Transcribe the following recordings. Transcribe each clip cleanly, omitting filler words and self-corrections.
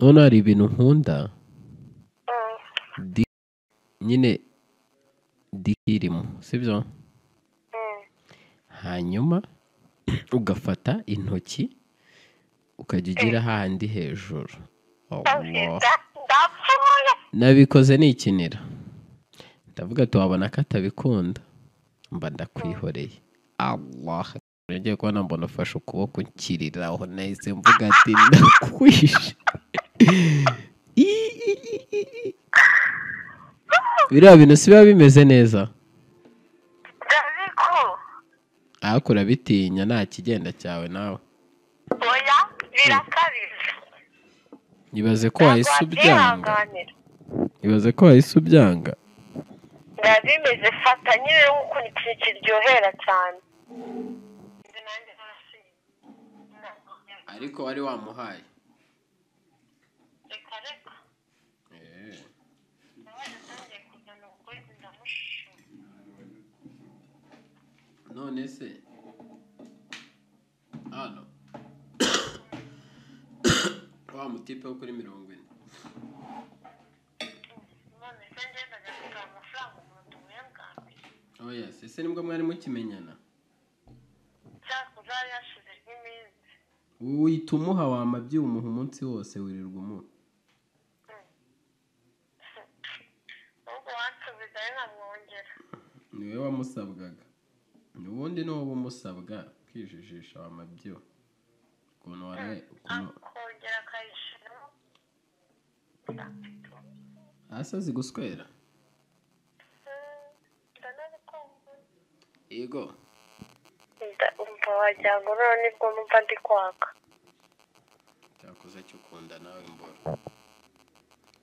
none hari ibintu nkunda nyine dikirimo sibyo hanyuma ugafata intoki ukajya ugira handi hejuru nabikoze nikinira ndavuga tuwabona ko atabikunda mba ndakwihoreye Allah ngiye kubona mbona ufashe ukuboko nkirira aho nahise mvuga ati ndakwishe biriya bintu si biba bimeze neza ariko urabitinya nta kigenda cyawe nawe oya birakabije ibaze ko wahise ubyanga ibaze ko wahise ubyanga biba bimeze fata nyine nk'uko ikintu kiryohera cyane ariko wari wamuhaye reka reka none se hano wa mutipe wo kuri 40 none se ngenda gafite amafaranga umuntu uyangambye oya se nibwo mwari mukimenyana cyangwa uzari yashize nk'iminsi uhita umuha wamabyi umuha umunsi wose wirirwa umuha ubwo wansubiza nkamwongera niwe wamusabwaga n'ubundi ni wowe umusabwa kwijijisha wamabyo ukuntu waraye akongera akayishiramo hasi azi guswera ndanabikumva yego umva wagira ngo none nibwo numva ndi kwaka cyakoze cyo ukunda nawe mbora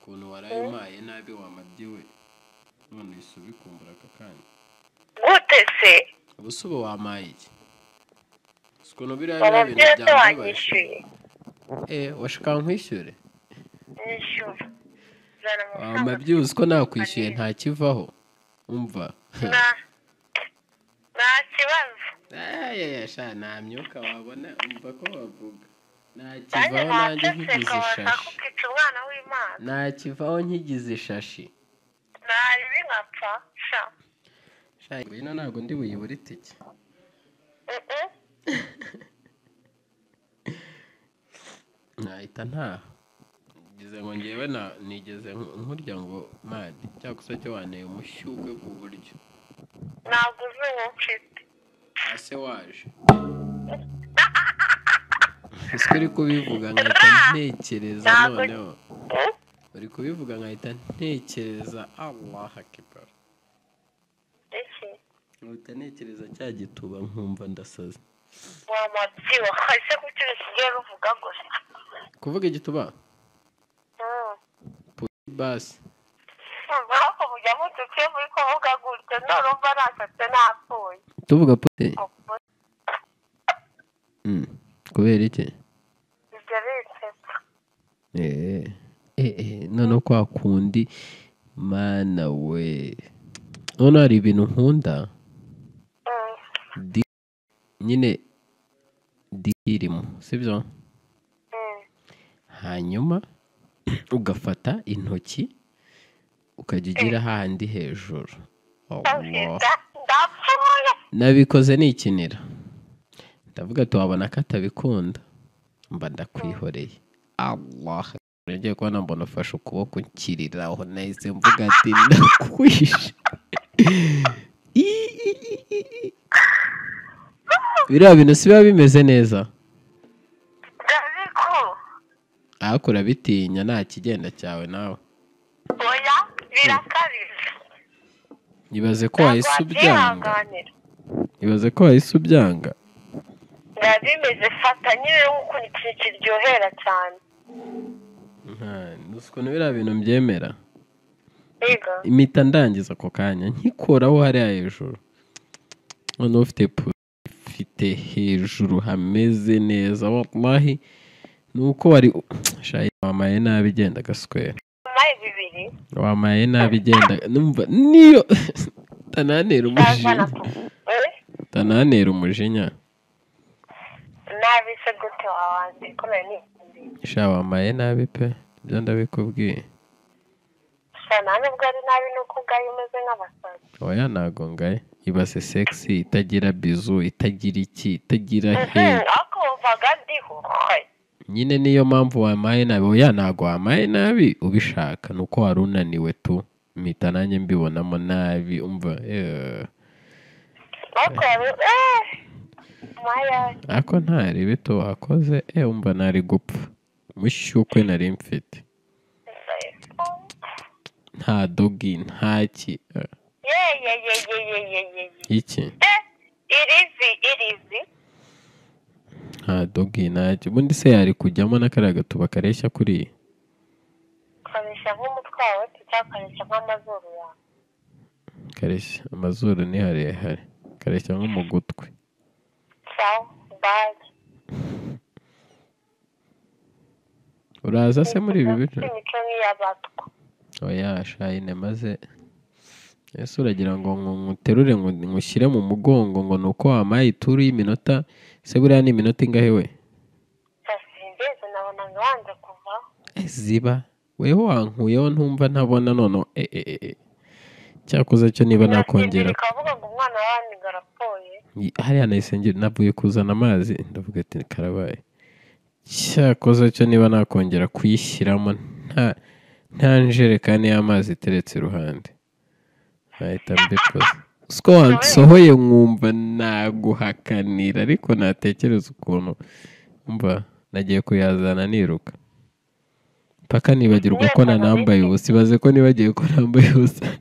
ukuntu waraye umaye nabi wamabyiwe none isi ubikumbura aka kanya gute se ubusubo wamaye iki ukuntu biriya bintu byambabaje washaka nkwishyure nishyura wamabyiwe ko nakwishyuye nta kivaho umva nta kibazo sha nta myuka wabona umva ko bavuga nta kivaho nanjye nkigize ishashi nta kivaho nkigize ishashi ntari binkapfa sha ino ntabwo ndi buyibure itike nahita ntaha ngize ngo ngewe nigeze nkurya ngo madi cyangwa cyo waneye umushyuhwe ku buryo ntabwo uzi nk'ufite ase waje ese uri kubivuga nkahita ntekereza noneho uri kubivuga nkahita ntekereza Allah akibar nkahita ntekereza cya gituba nkumva ndasaze wamabyiwe hahise kuki usigaye ruvuga gusa kuvuga igituba basi ntabwo mujya mutukiye muri kuvuga gutyo none umva nasatse napfuye tuvuga pute kubera iki ibyo bisetsa none kwa kundi mana we none hari ibintu nkunda nyine dikirimo sibyo hanyuma ugafata intoki ukajya ugira handi hejuru nabikoze nikinira ndavuga tuwabona ko atabikunda mba ndakwihoreye Allah ngiye kubona mbona ufashe ukuboko nkirira aho nahise mvuga ati ndakwishe biriya bintu si biba bimeze neza ariko urabitinya nta kigenda cyawe nawe oya birakabije ibaze ko wahise ubyanga ibaze ko wahise ubyanga biba bimeze fata nyine nk'uko ikintu kiryohera cyane ukuntu biriya bintu mbyemera impita ndangiza ako kanya nkikoraho hariya hejuru none ufite hejuru hameze neza wallahi nuko wari wamaye nabi igenda agaswera wamaye nabi igenda numva niyo tananera umujinya nabi se gute wawanze ko nari wamaye nabi pe ibyo ndabikubwiye. nta nubwo ari nabi nuko ugaye umeze nk'abasazi. Oya ntago ngaye, ibase sexy itagira bizu itagira iki itagira he. Ariko wumvaga ndiho. Nyine niyo mpamvu wamaye nabi. Oya ntago wamaye nabi ubishaka, nuko wari unaniwe tu, mpita nanjye mbibonamo nabi umva. Ako ntari bito wakoze umva nari gupfa mushyukwe nari mfite, nta dogi ntaki. Iki irizi nta dogi ntaki. Ubundi se yari kujyamo n'akariya gatuba kareshya kuriya, kareshya nk'umutwe wawe cyangwa kareshya nk'amazuru yawe? kareshya amazuru ni harehare, kareshya nko mu gutwi. Uraza se muri ibi bice? Oya shayine maze ese uragira ngo nguterure ngushyire mu mugongo ngo nuko wamaye ituru y'iminota? Se buriya ni iminota ingahe we? Ziba weho wankuyeho ntumva ntabona nono. Cyakoze cyo niba nakongera hariya nayisengera navuye kuzana amazi ndavuga ati karabaye. Cyakoze cyo niba nakongera kuyishyiramo nta njerekani y'amazi iteretse iruhande nahita mbikoze. Siko wansohoye nkumva naguhakanira ariko natekereza ukuntu mba nagiye kuyazana niruka paka nibagirwa ko nanambaye ubusa. Ibaze ko nibagiye ko nambaye ubusa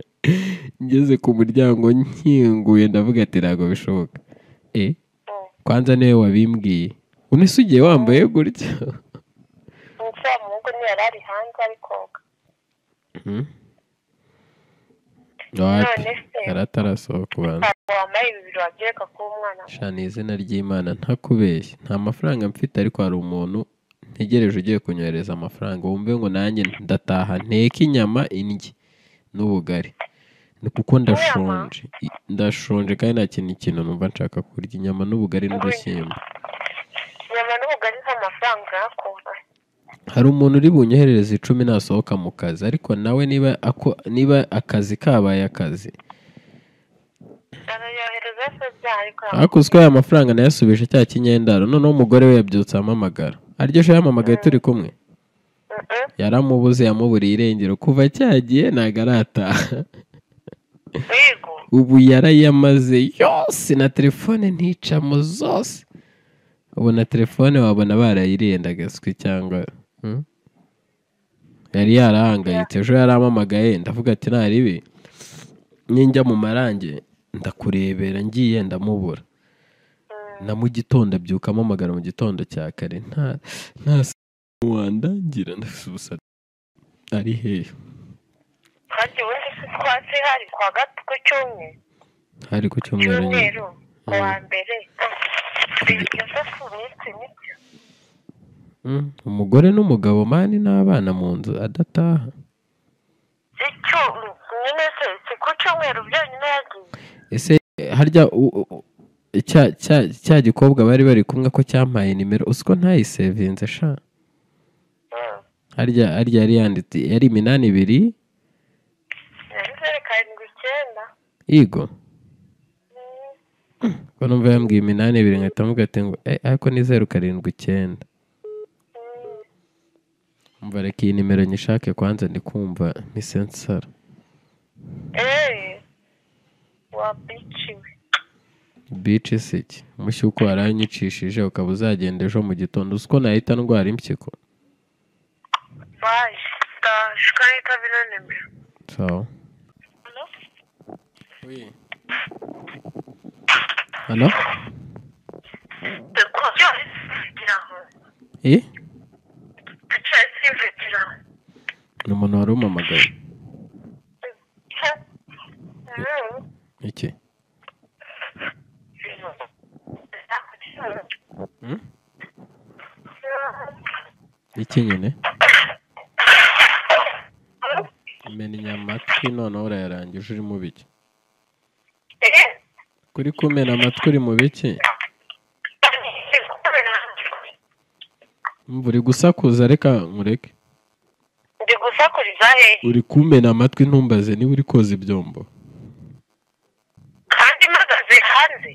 ngeze ku muryango nkinguye ndavuga ati ntabwo bishoboka. Kwanza niwe wabimbwiye unese ugiye wambaye gutya? Aratarasohoka ubanza. Shana izina ry'Imana ntakubeshye nta mafaranga mfite, ariko hari umuntu ntegereje ugiye kunyohereza amafaranga. Wumve ngo nanjye ndataha nteke inyama indye n'ubugari, ni kuko ndashonje kandi nta kintu numva nshaka kurya. Inyama n'ubugari n'udushyimbo. Inyama n'ubugari z'amafaranga yakunda. Hari umuntu uri bunyoherereza 10 nasohoka mu kazi, ariko nawe niba akazi kabaye akazi ariko usiko aya mafaranga nayasubije cya kinyendaro. Noneho umugore we yabyutse amamagara, aryo sho yamamagaye turi kumwe, yaramubuze yamuburiye irengero kuva cyagiye ntago arataha. Ubu yarayamaze yose na telefone nticamo zose. Ubu na telefone wabona barayiriye gaswi cyangwa yari yarahangayitse. Ejo yaramamagaye ndavuga ati ntaribi ninjya mu marange ndakurebera ngiye ndamubura. Na mu gitondo abyuka amamagara mu gitondo cya kare nta wandangira ndasubusa ari hehe. Kandi wese twatse hari kwa gatatu cyumwe. Hari ku cyumweru nyine. Wa mbere. Umugore n'umugabo mani n'abana mu nzu adataha. Si ku cyumweru byonyine yagiye. Ese harya cya gikobwa bari kumwe ko cyampaye nimero usiko ntayisevinze sha. Harya yari yanditse yari 82 Igo. Ko numva yambwiye 82 ngahita mvuga ati ngo ariko ni 079. Umva reka iyi nimero nyishake kwanza ndikumva ni sensara. Wa bichiwe. Bichi siki. Mushyuko waranyicishije ukaba uzagenda ejo mu gitondo usiko nahita ndwara impyiko. Bye. Shikayita binone. Sawa. Oui. Hello? Ni umuntu wari umamagaye. Iki? Iki nyine? Menya amatwi noneho urayarangije uri mu biki? Kuri kumena amatwi uri mu biki? Uri gusakuza reka nkureke. ndi gusakuriza hehe uri kumena amatwi ntumbaze niba uri koza ibyombo kandi mpagaze hanze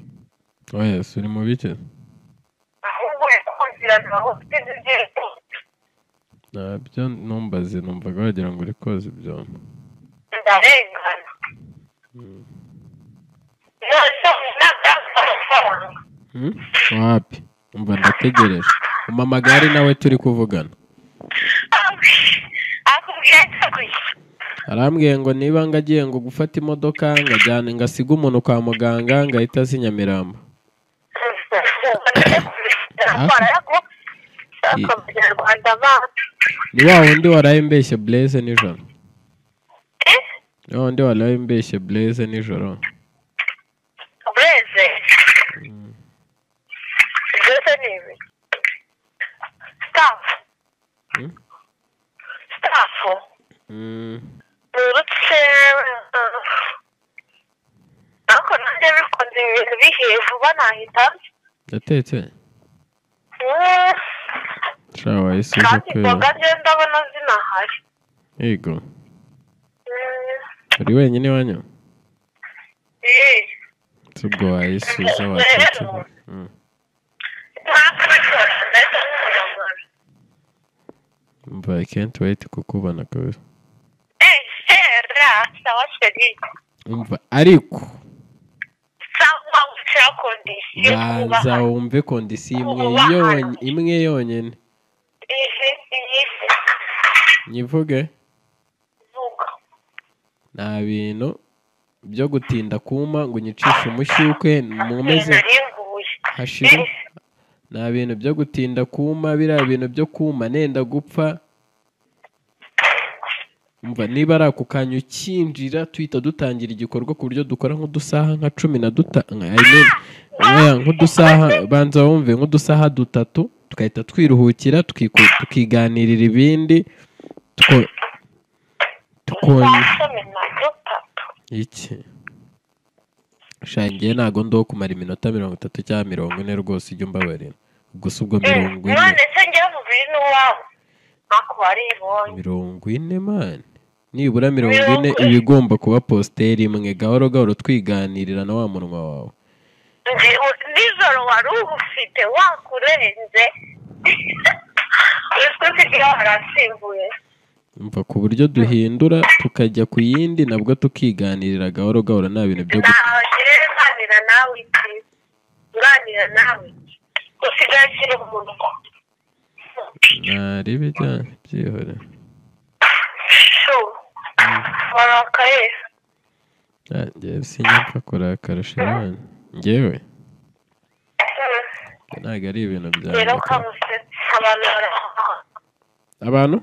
oya uri mu bike ahubwo yakonzirana aho ufite ibyerekezo ntabyo ntumbaze numvaga wagira ngo uri koza ibyombo ndarengana wapi umva ndategereje umamagare nawe turi kuvugana arambwiye ngo niba ngagiye ngo gufata imodoka ngajyana ngasiga umuntu kwa muganga ngahita azi Nyamirambo ni wa wundi waraye mbeshye Blaise nijoro ni wa wundi waraye mbeshye Blaise nijoro Blaise Blaise ni ibi staff urutse ariko nanjye bikunze ibintu bihiye vuba nahita yatetse shawa isi kandi imboga njye ndabona zinahari yego uri wenyine wanyu ubwo wayisuza watetse I can't wait kukubona kabisa umva ariko banza wumve kondisiyo imwe yonyine nyivuge nta bintu byo gutinda kuma ngo nyicishe umushyukwe mumeze hashira nta bintu byo gutinda kuma biriya bintu byo kuma nenda gupfa umva niba ari ako kanya ukinjira tuhita dutangira igikorwa ku buryo dukora nk'udusaha nka 15 nk'udusaha banza wumve nk'udusaha 3 tukahita twiruhukira tukiganirira ibindi iki shangiye ntago ndo kumara iminota 30 cyangwa 40 rwose ijya umbabarira ubwo si ubwo 40 none se ngiye mu bintu wawe akwari ibonye 40 man nibura 40 ibigomba kuba posteri imwe gahoro gahoro twiganirira na wa munwa wawe nijoro wari ufite wakurenze ese kigira harasimbuye umva ku buryo duhindura tukajya ku yindi nabwo tukiganirira gahoro gahoro nta bintu byo guganira nawe nganira nawe usigaye kiri umuntu naribe cyane byihore warakaye njyewe sinyapfa kurakara shirani njyewe ntabwo ari ibintu byanjye rero kabuse abantu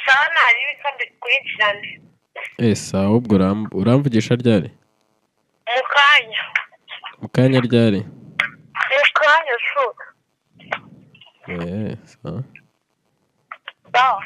sana hari ibindi kwinjirana sawa ubwo uramvugisha ryari mu kanya ryari shuka sawa sawa